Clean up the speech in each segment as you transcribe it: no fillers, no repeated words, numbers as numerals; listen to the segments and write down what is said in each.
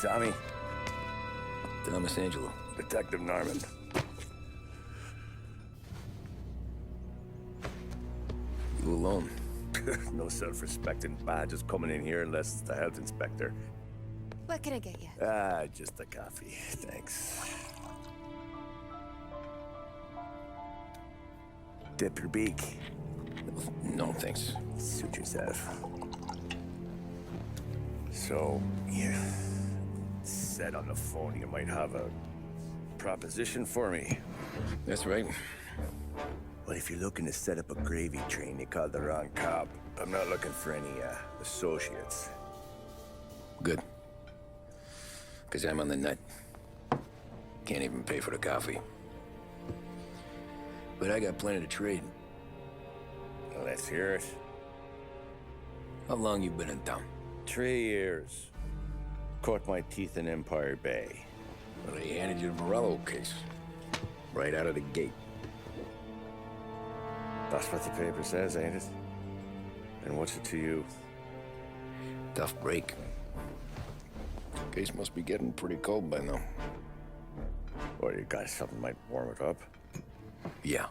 Tommy. Thomas Angelo. Detective Norman. You alone? No self-respecting badges coming in here unless it's the health inspector. What can I get you? Just a coffee. Thanks. Dip your beak. No, thanks. Suit yourself. So, you said on the phone you might have a proposition for me. That's right. Well, if you're looking to set up a gravy train, you called the wrong cop. I'm not looking for any, associates. Good. Because I'm on the nut. Can't even pay for the coffee. But I got plenty to trade. Well, let's hear it. How long you been in town? 3 years. Caught my teeth in Empire Bay. Well, they handed you the Morello case. Right out of the gate. That's what the paper says, ain't it? And what's it to you? Tough break. Case must be getting pretty cold by now. Or you got something might warm it up? Yeah,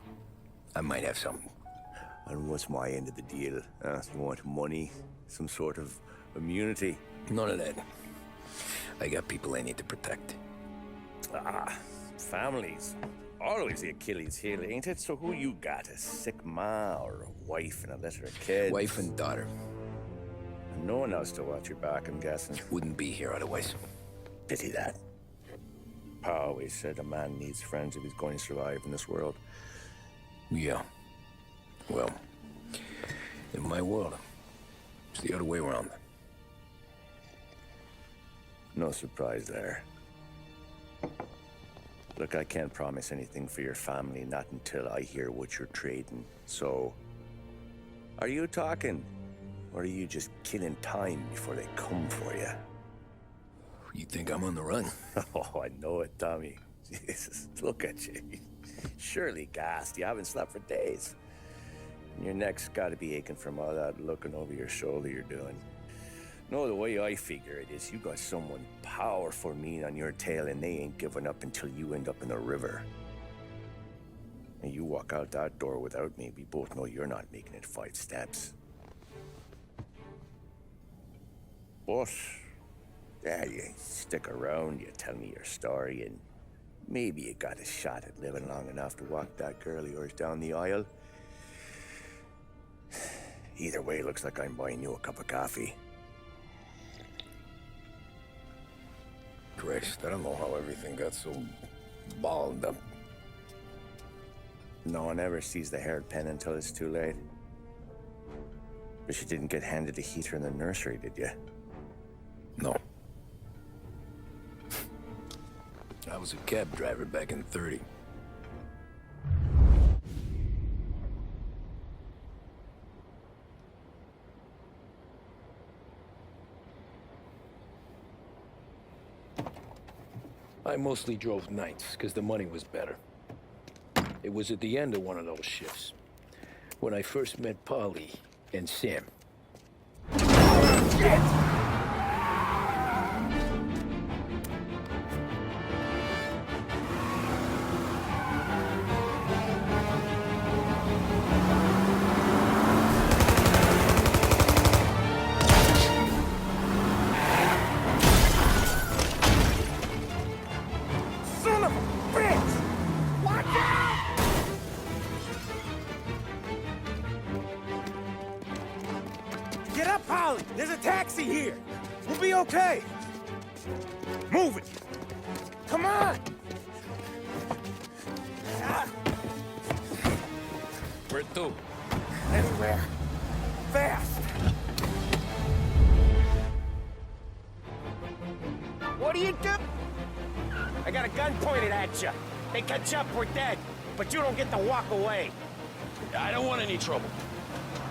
I might have something. And what's my end of the deal? You want money? Some sort of immunity? None of that. I got people I need to protect. Families. Always the Achilles heel, ain't it? So who you got? A sick ma or a wife and a litter of kids? Wife and daughter. And no one else to watch your back, I'm guessing. Wouldn't be here otherwise. Pity that. Pa always said a man needs friends if he's going to survive in this world. Yeah. Well, in my world, it's the other way around. No surprise there. Look, I can't promise anything for your family, not until I hear what you're trading. So, are you talking? Or are you just killing time before they come for you? You think I'm on the run? Oh, I know it, Tommy. Jesus, look at you. Surely gassed. You haven't slept for days. And your neck's got to be aching from all that looking over your shoulder you're doing. No, the way I figure it is you got someone powerful mean on your tail and they ain't giving up until you end up in the river. And you walk out that door without me, we both know you're not making it 5 steps. But, yeah, you stick around, you tell me your story, and maybe you got a shot at living long enough to walk that girl of yours down the aisle. Either way, looks like I'm buying you a cup of coffee. Christ, I don't know how everything got so balled up. No one ever sees the haired pen until it's too late. But you didn't get handed a heater in the nursery, did you? No. I was a cab driver back in '30. I mostly drove nights, because the money was better. It was at the end of one of those shifts, when I first met Polly and Sam. Shit! Get up, Polly! There's a taxi here! We'll be okay! Move it! Come on! Where to? Anywhere. Fast! What do you do? I got a gun pointed at you. They catch up, we're dead. But you don't get to walk away. I don't want any trouble.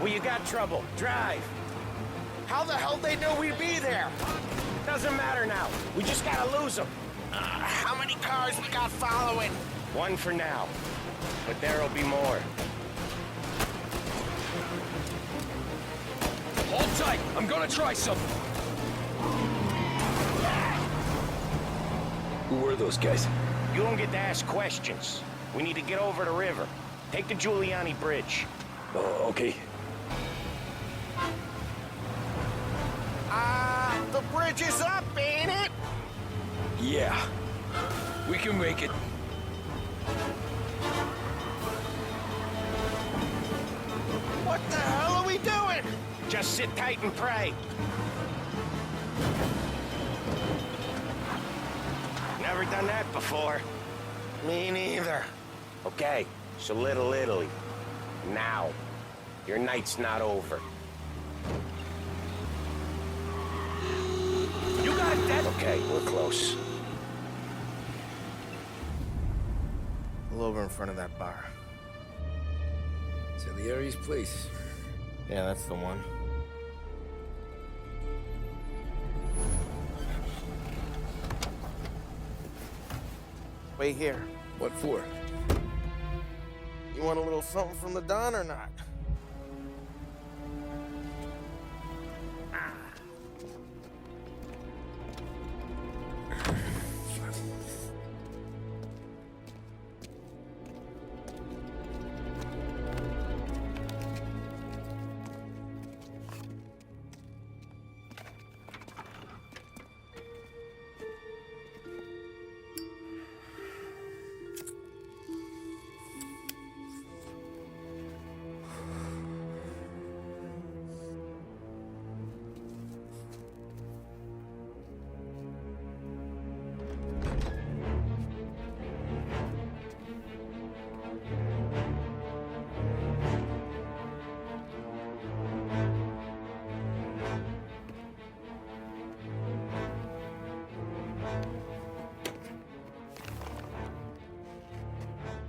Well, you got trouble. Drive. How the hell they know we'd be there? Doesn't matter now. We just gotta lose them. How many cars we got following? One for now. But there'll be more. Hold tight. I'm gonna try something. Who were those guys? You don't get to ask questions. We need to get over the river. Take the Giuliani Bridge. Oh, okay. The bridge is up, ain't it? Yeah. We can make it. What the hell are we doing? Just sit tight and pray. Never done that before. Me neither. Okay, so Little Italy. Now. Your night's not over. You got that? Okay, we're close. Pull over in front of that bar. Salieri's place. Yeah, that's the one. Wait here. What for? You want a little something from the Don or not?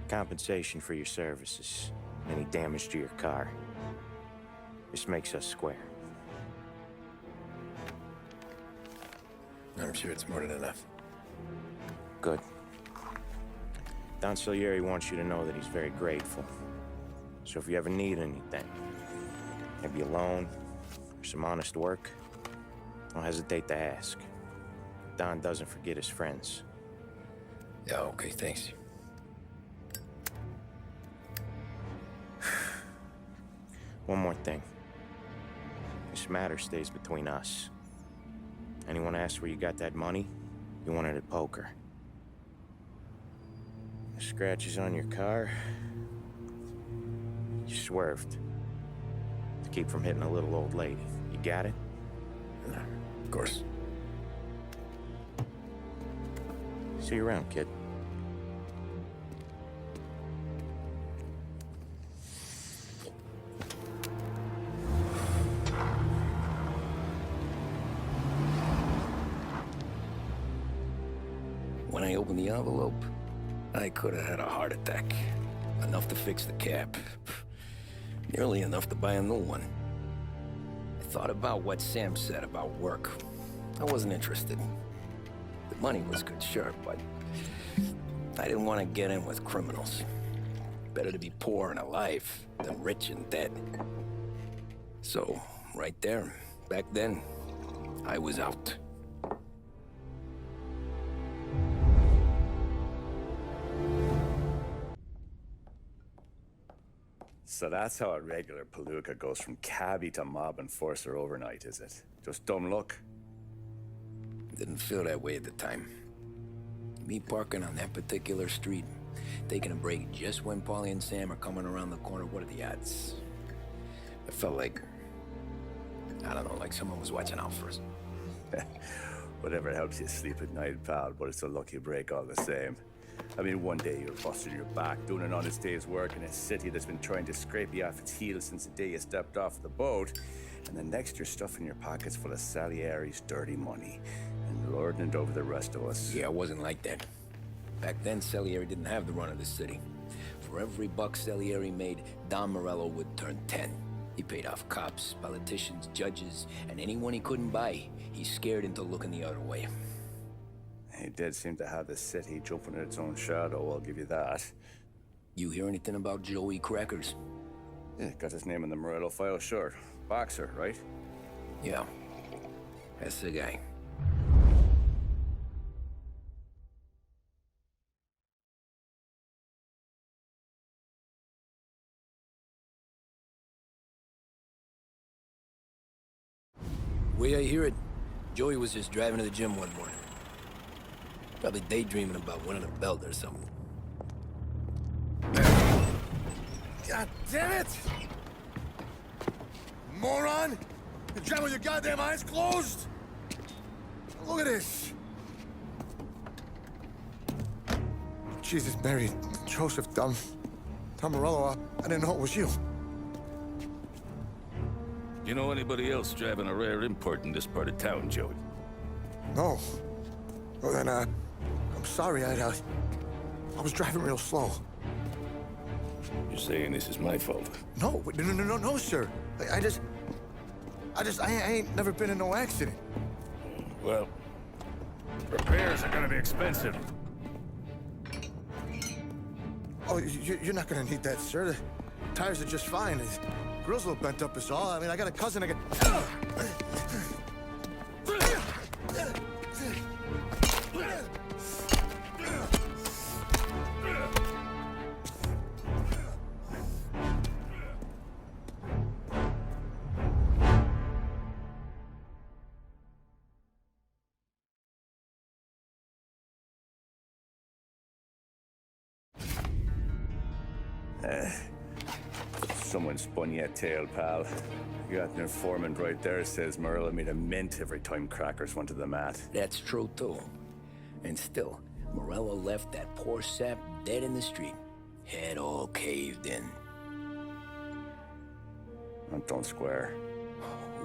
Compensation for your services. Any damage to your car. This makes us square. I'm sure it's more than enough. Good. Don Salieri wants you to know that he's very grateful. So if you ever need anything, maybe a loan or some honest work, don't hesitate to ask. Don doesn't forget his friends. Yeah, okay, thanks. One more thing. This matter stays between us. Anyone asks where you got that money, you want it at poker. The scratches on your car, you swerved. To keep from hitting a little old lady. You got it? Of course. See you around, kid. When I opened the envelope, I could have had a heart attack. Enough to fix the cap. Nearly enough to buy a new one. I thought about what Sam said about work. I wasn't interested. The money was good, sure, but I didn't want to get in with criminals. Better to be poor and alive than rich and dead. So, right there, back then, I was out. So that's how a regular palooka goes from cabbie to mob enforcer overnight, is it? Just dumb luck? Didn't feel that way at the time. Me parking on that particular street, taking a break just when Paulie and Sam are coming around the corner, what are the odds? I felt like, I don't know, like someone was watching out for us. Whatever helps you sleep at night, pal, but it's a lucky break all the same. I mean, one day you're busting your back, doing an honest day's work in a city that's been trying to scrape you off its heels since the day you stepped off the boat, and the next you're stuffing your pockets full of Salieri's dirty money and lording it over the rest of us. Yeah, it wasn't like that. Back then, Salieri didn't have the run of the city. For every buck Salieri made, Don Morello would turn 10. He paid off cops, politicians, judges, and anyone he couldn't buy, he scared into looking the other way. He did seem to have the city jumping in its own shadow, I'll give you that. You hear anything about Joey Crackers? Yeah, got his name in the Morello file, sure. Boxer, right? Yeah, that's the guy. way I hear it, Joey was just driving to the gym one morning. Probably daydreaming about winning a belt or something. God damn it! Moron! You drive with your goddamn eyes closed? Look at this! Jesus, Mary, Joseph, Tom Morello, I didn't know it was you. You know anybody else driving a rare import in this part of town, Joey? No. Well, then, I'm sorry, I was driving real slow. You're saying this is my fault? No, no, sir. I ain't never been in no accident. Well, repairs are gonna be expensive. Oh, you're not gonna need that, sir. The tires are just fine. The grill's a little bent up is all. I mean, I got a cousin that can... Someone spun you a tail, pal. You got an informant right there says Morello made a mint every time crackers went to the mat. That's true, too. And still, Morello left that poor sap dead in the street. Head all caved in. That don't square.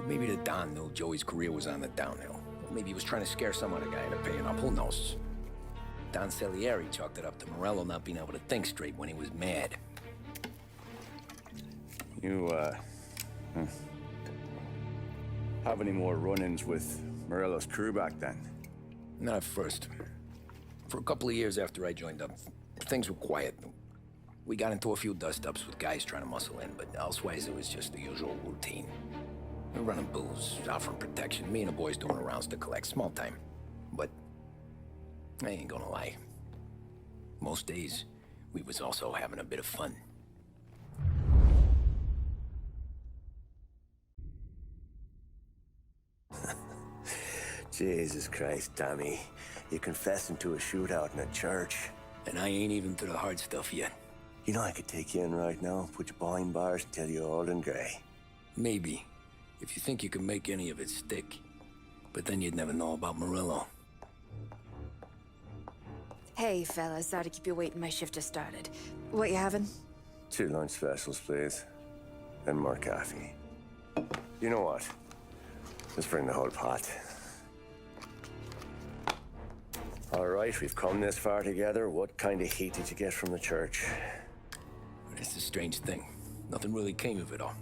Maybe the Don knew Joey's career was on the downhill. Or maybe he was trying to scare some other guy into paying up. Who knows? Don Salieri chalked it up to Morello not being able to think straight when he was mad. You, have any more run-ins with Morello's crew back then? Not at first. For a couple of years after I joined up, things were quiet. We got into a few dust-ups with guys trying to muscle in, but elsewise it was just the usual routine. We're running booze, offering protection, me and the boys doing rounds to collect, small time. But I ain't gonna lie. Most days, we was also having a bit of fun. Jesus Christ, Tommy. You're confessing to a shootout in a church. And I ain't even to the hard stuff yet. You know I could take you in right now, put you behind bars until you're old and grey. Maybe, if you think you can make any of it stick. But then you'd never know about Morello. Hey, fellas. Sorry to keep you waiting. My shift just started. What you having? 2 lunch specials, please. And more coffee. You know what? Let's bring the whole pot. All right, we've come this far together. What kind of heat did you get from the church? It's a strange thing. Nothing really came of it all.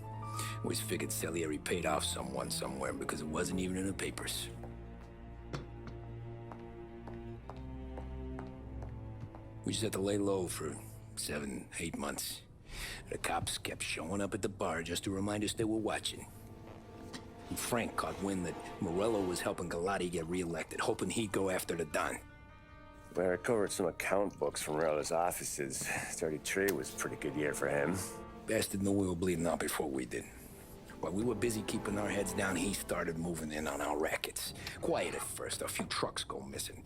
Always figured Salieri paid off someone somewhere because it wasn't even in the papers. We just had to lay low for 7, 8 months. The cops kept showing up at the bar just to remind us they were watching. And Frank caught wind that Morello was helping Galati get reelected, hoping he'd go after the Don. Well, I recovered some account books from Morello's offices. 33 was a pretty good year for him. Bastard knew we were bleeding out before we did. While we were busy keeping our heads down, he started moving in on our rackets. Quiet at first, a few trucks go missing.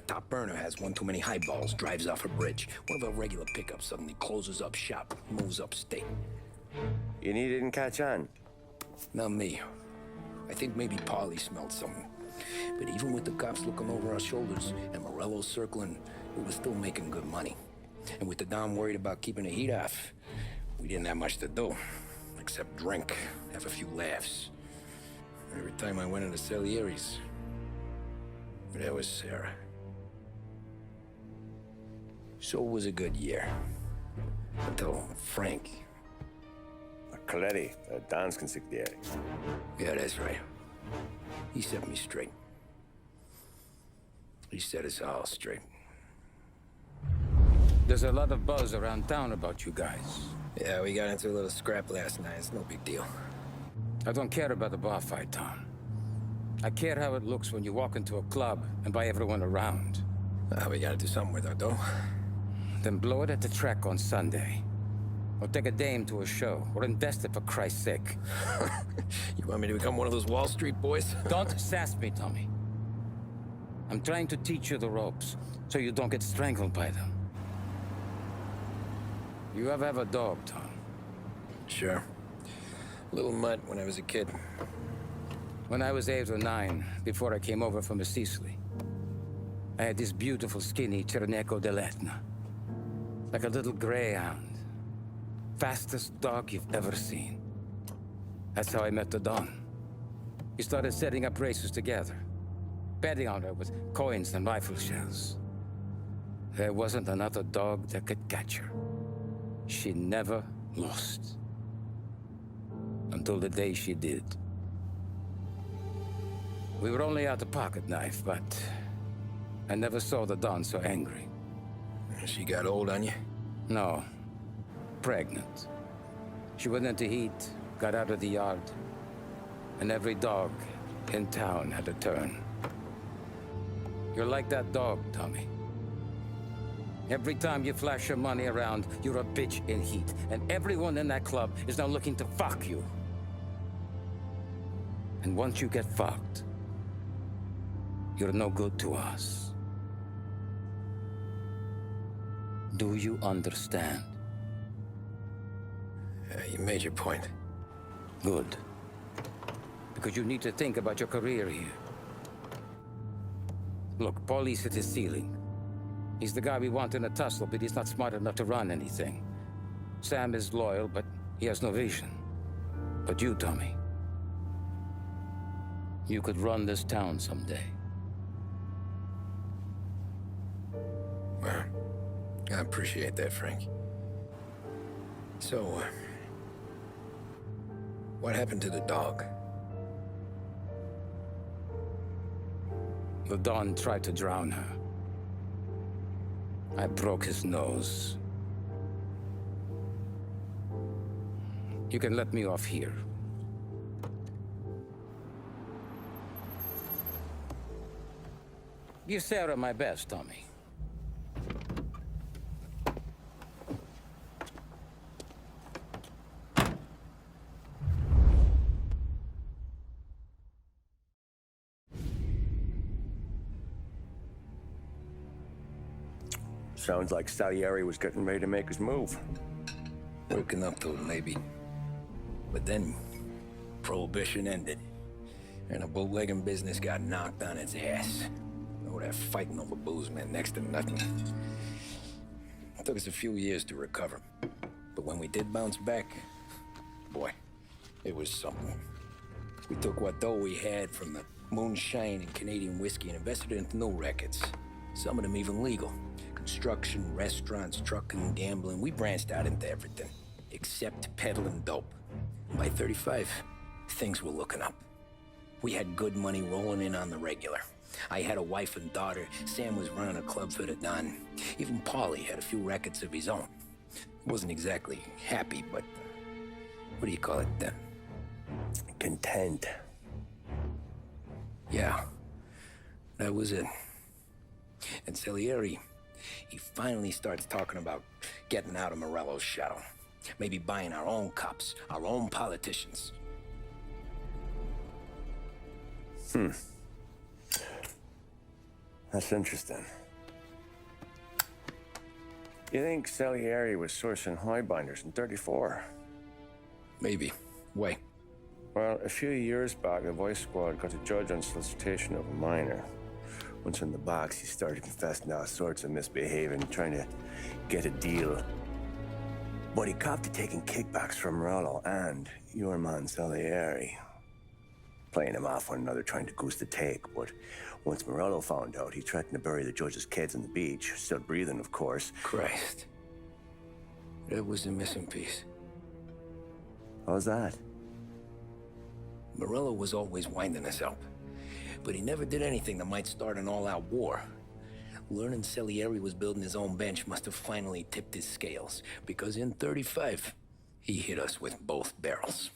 Top burner has one too many highballs, drives off a bridge. One of our regular pickups suddenly closes up shop, moves upstate. You didn't catch on? Not me. I think maybe Paulie smelled something. But even with the cops looking over our shoulders and Morello circling, we were still making good money. And with the Don worried about keeping the heat off, we didn't have much to do. Except drink, have a few laughs. Every time I went into Salieri's, there was Sarah. So it was a good year. Until Frank. Coletti, Don's consigliere. Yeah, that's right. He set me straight. He set us all straight. There's a lot of buzz around town about you guys. Yeah, we got into a little scrap last night. It's no big deal. I don't care about the bar fight, Tom. I care how it looks when you walk into a club and by everyone around. We gotta do something with our dough. Then blow it at the track on Sunday. Or take a dame to a show. Or invest it, for Christ's sake. You want me to become one of those Wall Street boys? Don't sass me, Tommy. I'm trying to teach you the ropes, so you don't get strangled by them. You ever have a dog, Tom? Sure. Little mutt when I was a kid. When I was 8 or 9, before I came over from Sicily, I had this beautiful, skinny Cerneco dell'Etna. Like a little greyhound. Fastest dog you've ever seen. That's how I met the Don. We started setting up races together. Betting on her with coins and rifle shells. There wasn't another dog that could catch her. She never lost. Until the day she did. We were only out a pocket knife, but I never saw the Don so angry. She got old on you? No. Pregnant. She went into heat, got out of the yard, and every dog in town had a turn. You're like that dog, Tommy. Every time you flash your money around, you're a bitch in heat, and everyone in that club is now looking to fuck you. And once you get fucked, you're no good to us. Do you understand? You made your point. Good. Because you need to think about your career here. Look, Paulie's hit his ceiling. He's the guy we want in a tussle, but he's not smart enough to run anything. Sam is loyal, but he has no vision. But you, Tommy, you could run this town someday. Well, I appreciate that, Frank. So, what happened to the dog? The Don tried to drown her. I broke his nose. You can let me off here. Give Sarah my best, Tommy. Sounds like Salieri was getting ready to make his move. Working up to it, maybe. But then, Prohibition ended. And the bootlegging business got knocked on its ass. Oh, that fighting over booze meant next to nothing. It took us a few years to recover. But when we did bounce back, boy, it was something. We took what dough we had from the moonshine and Canadian whiskey and invested it into new rackets. Some of them even legal. Construction, restaurants, trucking, gambling. We branched out into everything, except peddling dope. By 35, things were looking up. We had good money rolling in on the regular. I had a wife and daughter. Sam was running a club for the Don. Even Paulie had a few records of his own. Wasn't exactly happy, but what do you call it then? Content. Yeah, that was it. And Salieri, he finally starts talking about getting out of Morello's shadow. Maybe buying our own cops, our own politicians. That's interesting. You think Salieri was sourcing highbinders in 34? Maybe. Wait. Well, a few years back, the Vice Squad got a judge on solicitation of a minor. Once in the box, he started confessing all sorts of misbehaving, trying to get a deal. But he copped to taking kickbacks from Morello and your man Salieri. Playing him off one another, trying to goose the take. But once Morello found out, he threatened to bury the judge's kids on the beach. Still breathing, of course. Christ. That was the missing piece. How's that? Morello was always winding us up. But he never did anything that might start an all-out war. Learning Salieri was building his own bench must have finally tipped his scales. Because in 35, he hit us with both barrels.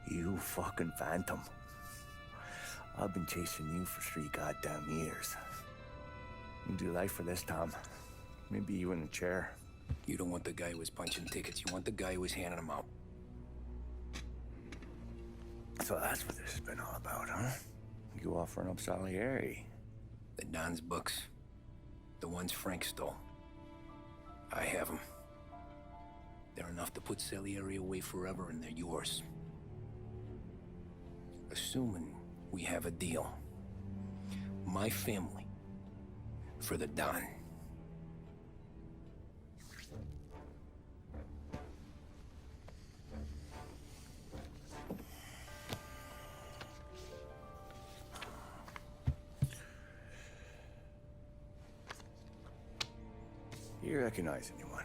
You You fucking phantom. I've been chasing you for 3 goddamn years. You do life for this, Tom. Maybe you in a chair. You don't want the guy who was punching tickets. You want the guy who was handing them out. So that's what this has been all about, huh? You offering up Salieri. The Don's books. The ones Frank stole. I have them. They're enough to put Salieri away forever, and they're yours. Assuming we have a deal. My family for the Don. You recognize anyone?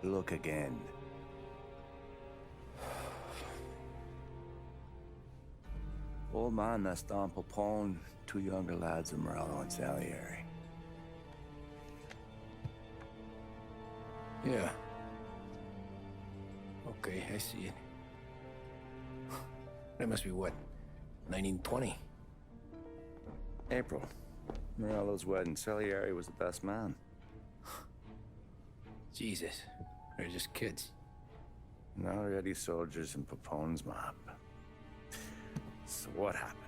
Look again. Old man that's Don Popone, 2 younger lads of Morello and Salieri. Yeah. Okay, I see it. That must be what, 1920? April. Morello's wedding. Salieri was the best man. Jesus, they're just kids. Now already soldiers in Popone's mob. So what happened?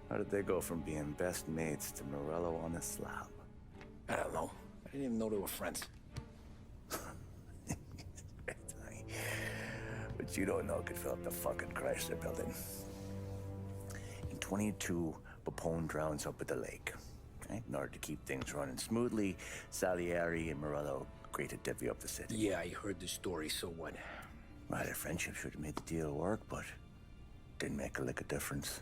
How did they go from being best mates to Morello on a slab? I don't know. I didn't even know they were friends. But you don't know could fill up the fucking Chrysler building. In 22, Popone drowns up at the lake. Right? In order to keep things running smoothly, Salieri and Morello agreed to divvy up the city. Yeah, I heard the story, so what? Well, their friendship should have made the deal work, but didn't make a lick of difference.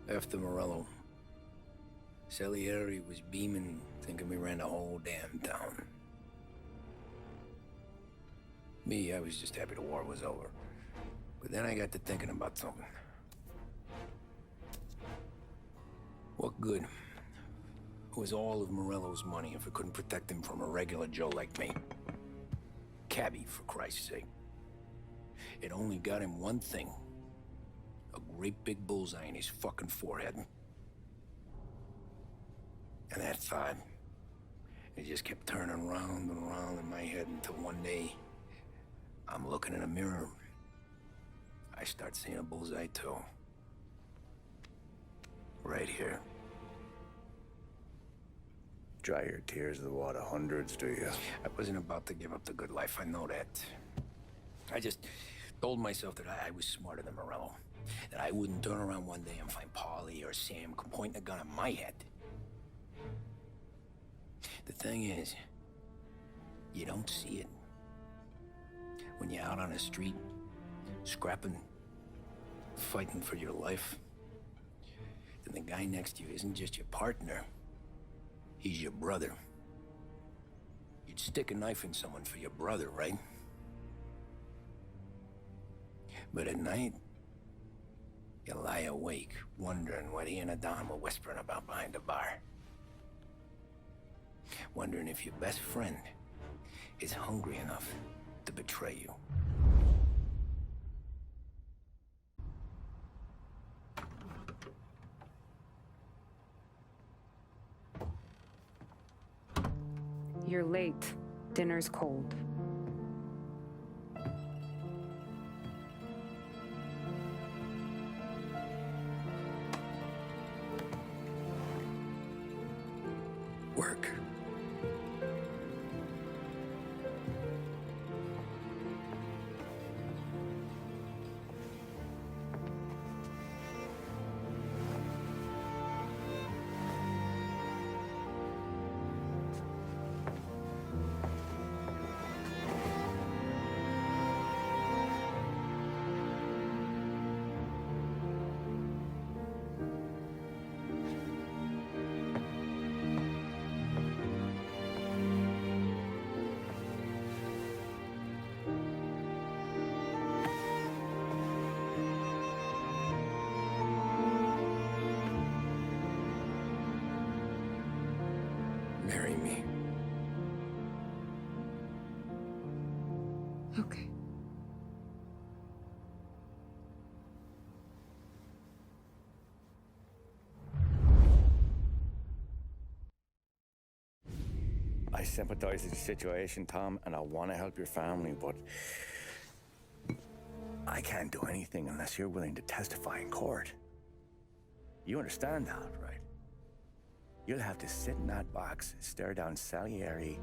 After Morello, Salieri was beaming, thinking we ran the whole damn town. Me, I was just happy the war was over. But then I got to thinking about something. What good was all of Morello's money if it couldn't protect him from a regular Joe like me? Cabbie, for Christ's sake. It only got him one thing. A great big bullseye in his fucking forehead. And that thought, it just kept turning round and round in my head until one day, I'm looking in a mirror. I start seeing a bullseye too. Right here. Dry your tears of the water hundreds, do you? I wasn't about to give up the good life, I know that. I just told myself that I was smarter than Morello. That I wouldn't turn around one day and find Paulie or Sam pointing a gun at my head. The thing is, you don't see it. When you're out on the street, scrapping, fighting for your life, then the guy next to you isn't just your partner, he's your brother. You'd stick a knife in someone for your brother, right? But at night, you lie awake, wondering what he and a Don were whispering about behind the bar. Wondering if your best friend is hungry enough to betray you. You're late. Dinner's cold. Work. Marry me. Okay. I sympathize with the situation, Tom, and I want to help your family, but I can't do anything unless you're willing to testify in court. You understand that, right? You'll have to sit in that box, stare down Salieri,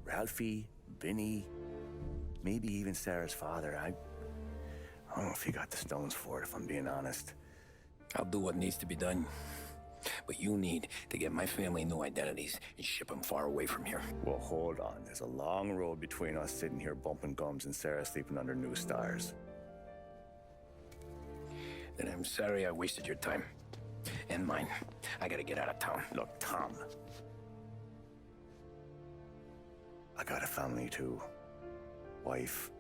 Ralphie, Vinny, maybe even Sarah's father. I don't know if you got the stones for it, if I'm being honest. I'll do what needs to be done. But you need to get my family new identities and ship them far away from here. Well, hold on. There's a long road between us sitting here bumping gums and Sarah sleeping under new stars. Then I'm sorry I wasted your time. And mine. I gotta get out of town. Look, Tom. I got a family too. Wife,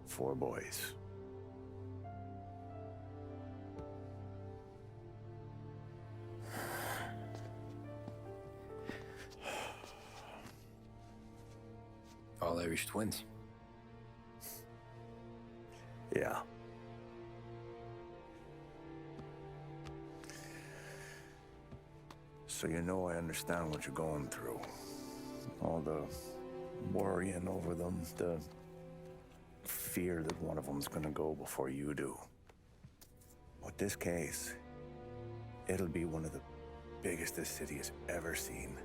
4 boys. All Irish twins. Yeah. So you know I understand what you're going through. All the worrying over them, the fear that one of them's gonna go before you do. But this case, it'll be one of the biggest this city has ever seen.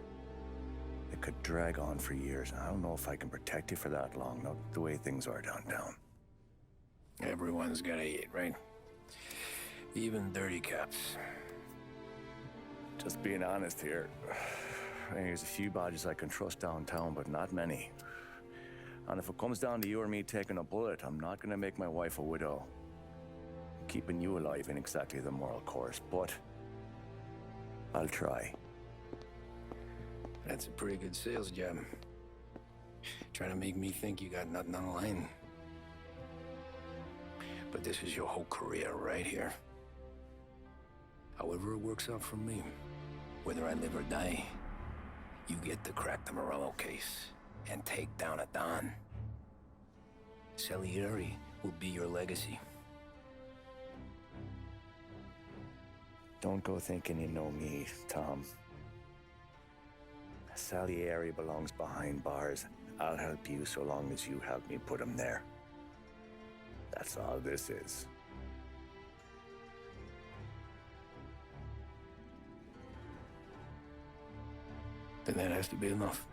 It could drag on for years. I don't know if I can protect you for that long, not the way things are downtown. Everyone's gotta eat, right? Even dirty cops. Just being honest here. I mean, there's a few badges I can trust downtown, but not many. And if it comes down to you or me taking a bullet, I'm not gonna make my wife a widow. Keeping you alive ain't exactly the moral course, but I'll try. That's a pretty good sales job. Trying to make me think you got nothing on the line. But this is your whole career right here. However it works out for me, whether I live or die, you get to crack the Morello case and take down a Don. Salieri will be your legacy. Don't go thinking you know me, Tom. Salieri belongs behind bars. I'll help you so long as you help me put him there. That's all this is. Then that has to be enough.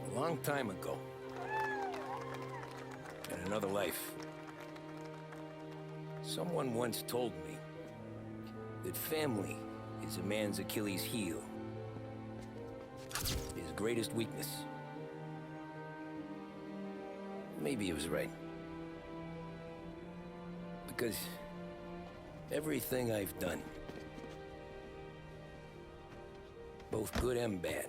A long time ago, in another life, someone once told me that family is a man's Achilles heel, his greatest weakness. Maybe he was right. Because everything I've done, both good and bad,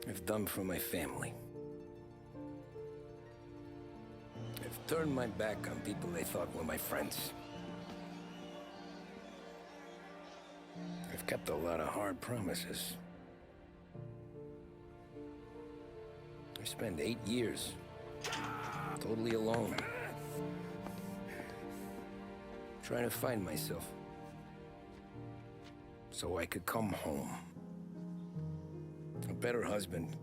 I've done for my family. I've turned my back on people they thought were my friends. I've kept a lot of hard promises. I spent 8 years totally alone, trying to find myself so I could come home. A better husband,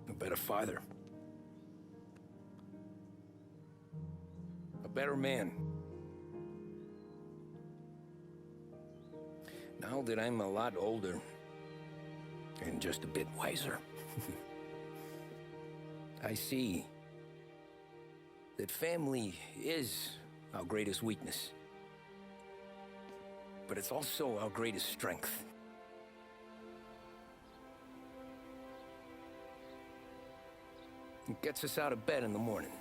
a better father, a better man. Now that I'm a lot older and just a bit wiser, I see that family is our greatest weakness, but it's also our greatest strength. It gets us out of bed in the morning.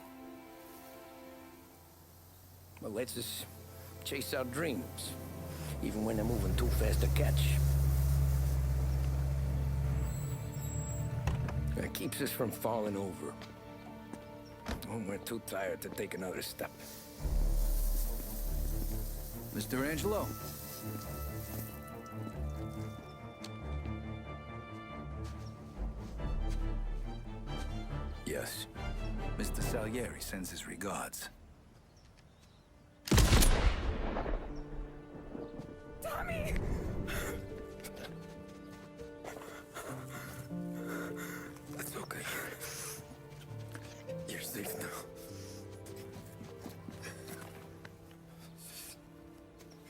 It lets us chase our dreams, even when they're moving too fast to catch. That keeps us from falling over when we're too tired to take another step. Mr. Angelo. Yes. Mr. Salieri sends his regards. Tommy! That's okay. You're safe now.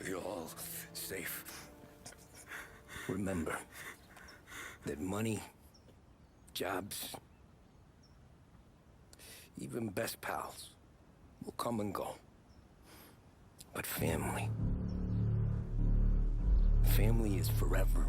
You're all safe. Remember that money, jobs, even best pals will come and go. But family is forever.